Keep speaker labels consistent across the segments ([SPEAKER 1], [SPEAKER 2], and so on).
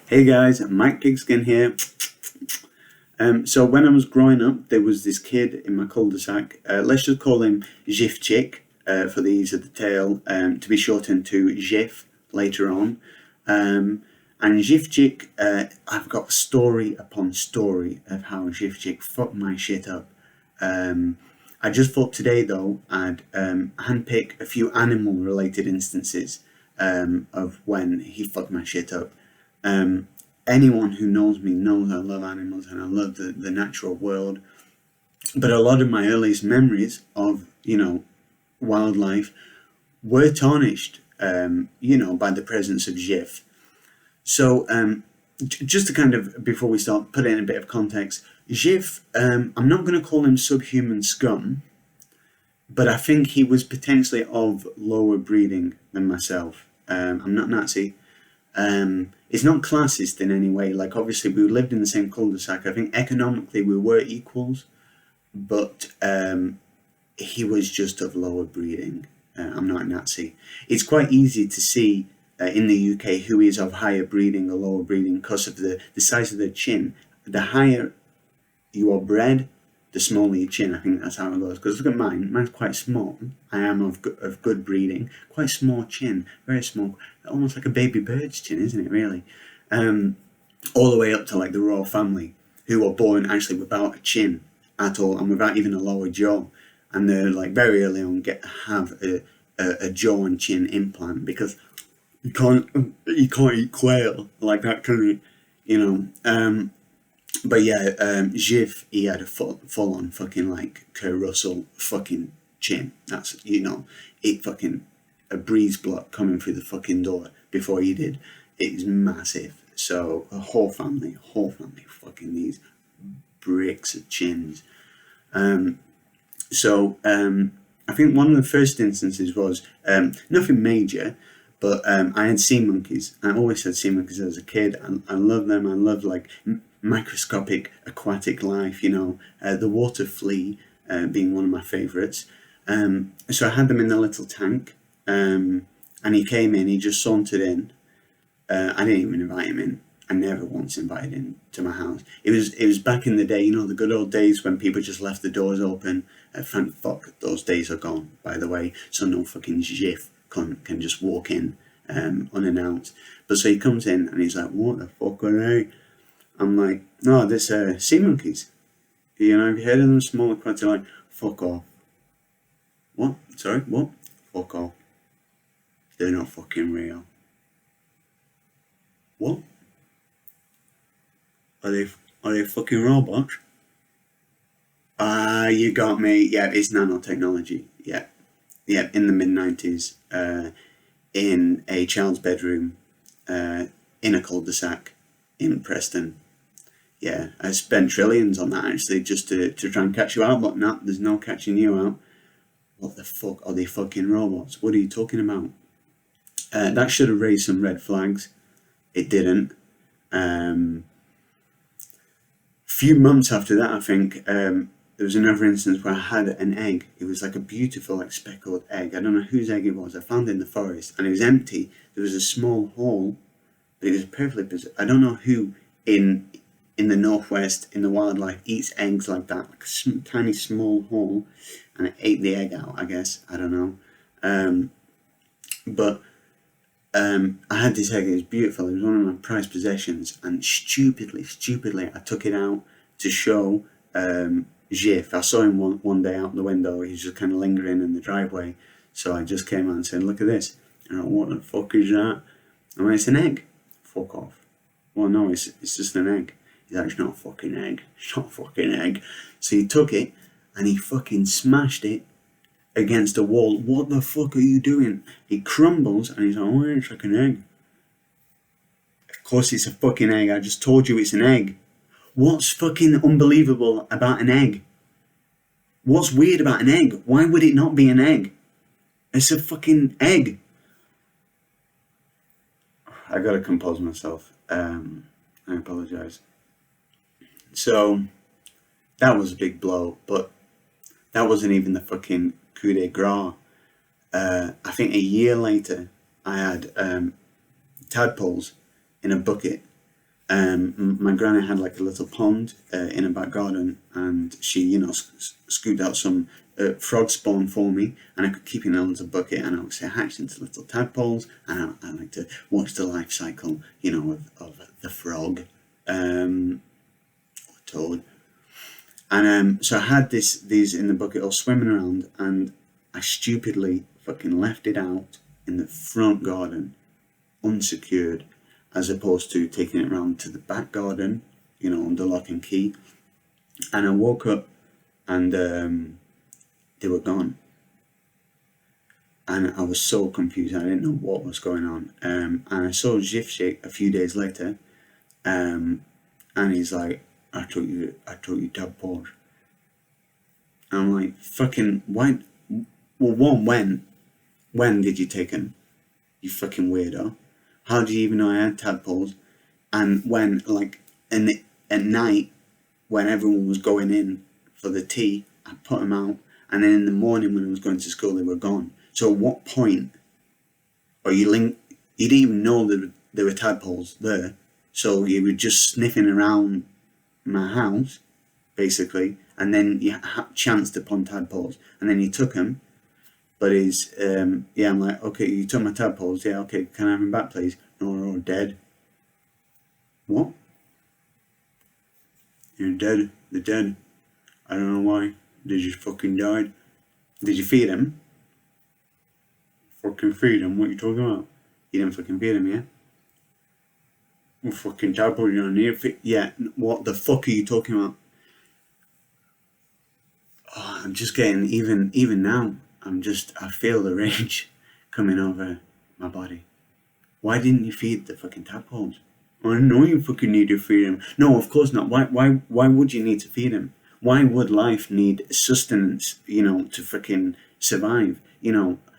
[SPEAKER 1] Hey guys, Mike Pigskin here. So when I was growing up, there was this kid in my Cul De Sac. Let's just call him Jifchik for the ease of the tale, to be shortened to Jif later on. And Jifchik, I've got story upon story of how Jifchik fucked my shit up. I just thought today though I'd handpick a few animal related instances of when he fucked my shit up. Um, Anyone who knows me knows I love animals and I love the natural world. But a lot of my earliest memories of, wildlife were tarnished, by the presence of Jif. So, just to kind of, before we start, put in a bit of context, Jif, I'm not going to call him subhuman scum, but I think he was potentially of lower breeding than myself. I'm not Nazi. It's not classist in any way. Like, obviously, we lived in the same cul-de-sac. I think economically we were equals, but he was just of lower breeding. I'm not a Nazi. It's quite easy to see in the UK who is of higher breeding or lower breeding because of the size of their chin. The higher you are bred, the smaller your chin. I think that's how it goes. Because look at mine. Mine's quite small. I am of good breeding. Quite small chin. Very small. Almost like a baby bird's chin, isn't it, really? All the way up to like the royal family, who are born actually without a chin at all and without even a lower jaw. And they're like very early on have a jaw and chin implant because you can't eat quail like that, can you? But yeah, Jiv, he had a full on fucking like Kurt Russell fucking chin. That's, it fucking, a breeze block coming through the fucking door before he did. It was massive. So a whole family fucking these bricks of chins. I think one of the first instances was nothing major, but I had sea monkeys. I always had sea monkeys as a kid. I love them. I love like microscopic aquatic life. The water flea being one of my favourites. So I had them in the little tank, and he came in. He just sauntered in. I didn't even invite him in. I never once invited him to my house. It was back in the day, the good old days when people just left the doors open. Thank fuck, those days are gone, by the way. So no fucking Jif can just walk in unannounced. But so he comes in and he's like, "What the fuck are they?" I'm like, "No, this sea monkeys. Have you heard of them? Small aquatic." Like, "Fuck off." "What? Sorry, what?" "Fuck off. They're not fucking real." "What? Are they fucking robots?" "Ah, you got me. Yeah, it's nanotechnology. Yeah, yeah." In the mid-90s, in a child's bedroom, in a cul-de-sac in Preston. Yeah, I spent trillions on that actually just to try and catch you out, but no, there's no catching you out. What the fuck are they fucking robots? What are you talking about? That should have raised some red flags. It didn't. Few months after that, I think, there was another instance where I had an egg. It was like a beautiful, like speckled egg. I don't know whose egg it was. I found it in the forest, and it was empty. There was a small hole, but it was perfectly positioned. I don't know who in the northwest in the wildlife eats eggs like that, like a tiny small hole, and it ate the egg out. I guess I don't know, but. I had this egg. It was beautiful. It was one of my prized possessions, and stupidly, I took it out to show Jif. I saw him one day out the window. He was just kind of lingering in the driveway, so I just came out and said, "Look at this." And I went, "What the fuck is that?" I went, "It's an egg." "Fuck off." "Well, no, it's just an egg." He's like, "It's not a fucking egg. It's not a fucking egg." So he took it and he fucking smashed it against a wall. "What the fuck are you doing?" He crumbles and he's like, "Oh, it's like an egg." Of course it's a fucking egg. I just told you it's an egg. What's fucking unbelievable about an egg? What's weird about an egg? Why would it not be an egg? It's a fucking egg. I gotta compose myself. I apologize. So that was a big blow, but that wasn't even the fucking coup de grace. I think a year later, I had tadpoles in a bucket, My granny had like a little pond in her back garden, and she, scooped out some frog spawn for me, and I could keep in a little bucket, and I would say hatch into little tadpoles, and I like to watch the life cycle, of the frog, or toad. And so I had these in the bucket all swimming around, and I stupidly fucking left it out in the front garden, unsecured, as opposed to taking it round to the back garden, under lock and key. And I woke up and they were gone. And I was so confused. I didn't know what was going on. And I saw Jifchik a few days later, and he's like, I took you tadpoles. And I'm like, fucking, why? Well, when did you take them? You fucking weirdo. How do you even know I had tadpoles? And when, like, at night, when everyone was going in for the tea, I put them out. And then in the morning when I was going to school, they were gone. So at what point are you you didn't even know that there were tadpoles there. So you were just sniffing around my house, basically. And then you chanced upon tadpoles. And then you took them. But I'm like, okay, you took my tadpoles. Yeah, okay, can I have them back, please? No, they're all dead. What? You're dead. They're dead. I don't know why. They just fucking died. Did you feed them? Fucking feed them? What are you talking about? You didn't fucking feed them, yeah? Well, fucking tadpoles, you don't need to feed. Yeah, what the fuck are you talking about? Oh, I'm just getting, even now, I feel the rage coming over my body. Why didn't you feed the fucking tadpoles? I know you fucking need to feed them. No, of course not. Why would you need to feed them? Why would life need sustenance, to fucking survive?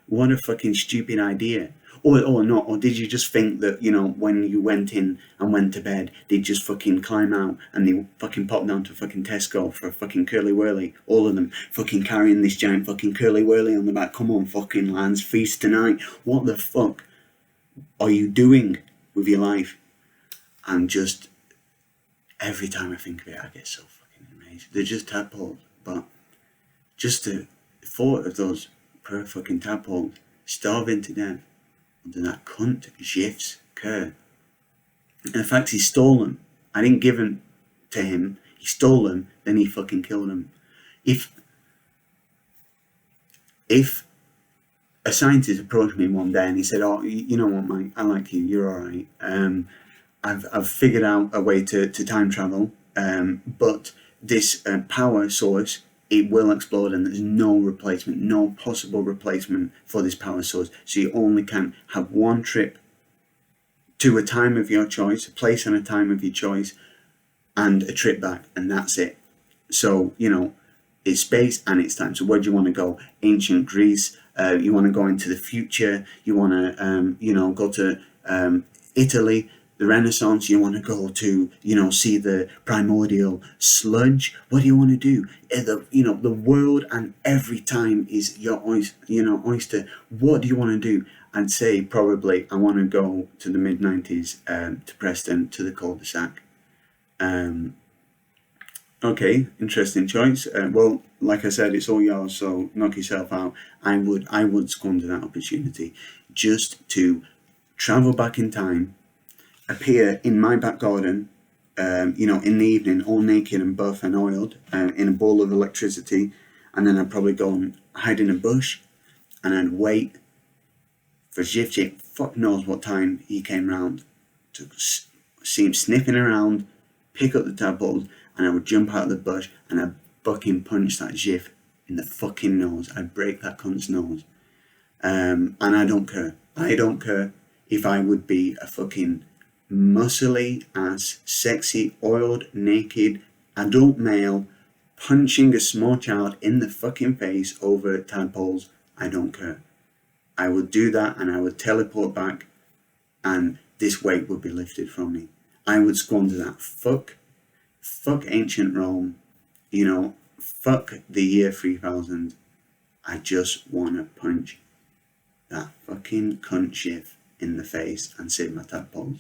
[SPEAKER 1] What a fucking stupid idea. Or did you just think that, when you went in and went to bed, they'd just fucking climb out and they fucking pop down to fucking Tesco for a fucking curly whirly? All of them fucking carrying this giant fucking curly whirly on the back. Come on, fucking lads, feast tonight. What the fuck are you doing with your life? And just, every time I think of it, I get so fucking amazed. They're just tadpoles, but just the thought of those poor fucking tadpoles starving to death under that cunt Jif's care. And in fact, he stole them. I didn't give them to him. He stole them, then he fucking killed them. If a scientist approached me one day and he said, "Oh, you know what, Mike? I like you. You're all right. I've figured out a way to time travel, but this power source, it will explode, and there's no possible replacement for this power source. So you only can have one trip to a time of your choice, a place and a time of your choice, and a trip back, and that's it. So, it's space and it's time. So where do you want to go? Ancient Greece? You want to go into the future? You want to, go to Italy, the Renaissance? You want to go to, see the primordial sludge? What do you want to do? The world and every time is your oyster. What do you want to do? I'd say probably I want to go to the mid-90s, to Preston, to the Cul De Sac. Okay, interesting choice. Well, like I said, it's all yours, so knock yourself out. I would squander that opportunity just to travel back in time, appear in my back garden, in the evening, all naked and buff and oiled, in a ball of electricity, and then I'd probably go and hide in a bush, and I'd wait for Jifchik. Fuck knows what time he came round, to see him sniffing around, pick up the tadpoles, and I would jump out of the bush and I'd fucking punch that Jif in the fucking nose. I'd break that cunt's nose. And I don't care. I don't care if I would be a fucking muscly ass, sexy, oiled, naked, adult male punching a small child in the fucking face over tadpoles. I don't care. I would do that and I would teleport back and this weight would be lifted from me. I would squander that. Fuck ancient Rome, fuck the year 3000. I just want to punch that fucking cunt Jif in the face and save my tadpoles.